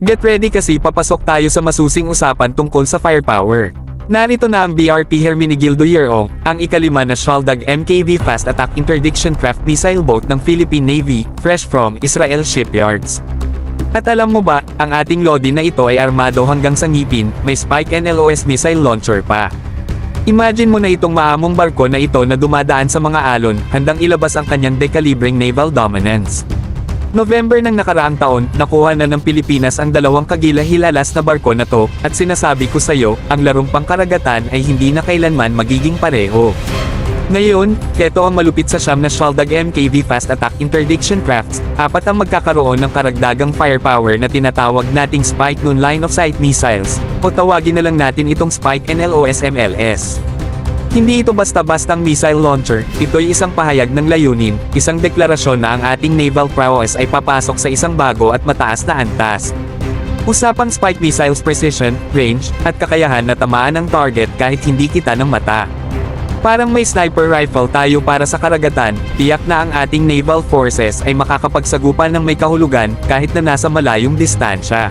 Get ready kasi papasok tayo sa masusing usapan tungkol sa firepower. Narito na ang BRP Hermenegildo Year-O, ang ikalima na Shaldag MKV Fast Attack Interdiction Craft Missile Boat ng Philippine Navy, fresh from Israel Shipyards. At alam mo ba, ang ating Lodi na ito ay armado hanggang sa ngipin, may Spike NLOS missile launcher pa. Imagine mo na itong maamong barko na ito na dumadaan sa mga alon, handang ilabas ang kanyang dekalibreng naval dominance. November ng nakaraang taon, nakuha na ng Pilipinas ang dalawang kagilahilalas na barko na to, at sinasabi ko sa'yo, ang larong pangkaragatan ay hindi na kailanman magiging pareho. Ngayon, keto ang malupit sa siyam na Shaldag MKV Fast Attack Interdiction Crafts, apat ang magkakaroon ng karagdagang firepower na tinatawag nating Spike Noon Line of Sight Missiles, o tawagin na lang natin itong Spike NLOS MLS. Hindi ito basta-bastang missile launcher, ito'y isang pahayag ng layunin, isang deklarasyon na ang ating naval prowess ay papasok sa isang bago at mataas na antas. Usapang Spike missiles precision, range, at kakayahan na tamaan ang target kahit hindi kita ng mata. Parang may sniper rifle tayo para sa karagatan, tiyak na ang ating naval forces ay makakapagsagupan ng may kahulugan kahit na nasa malayong distansya.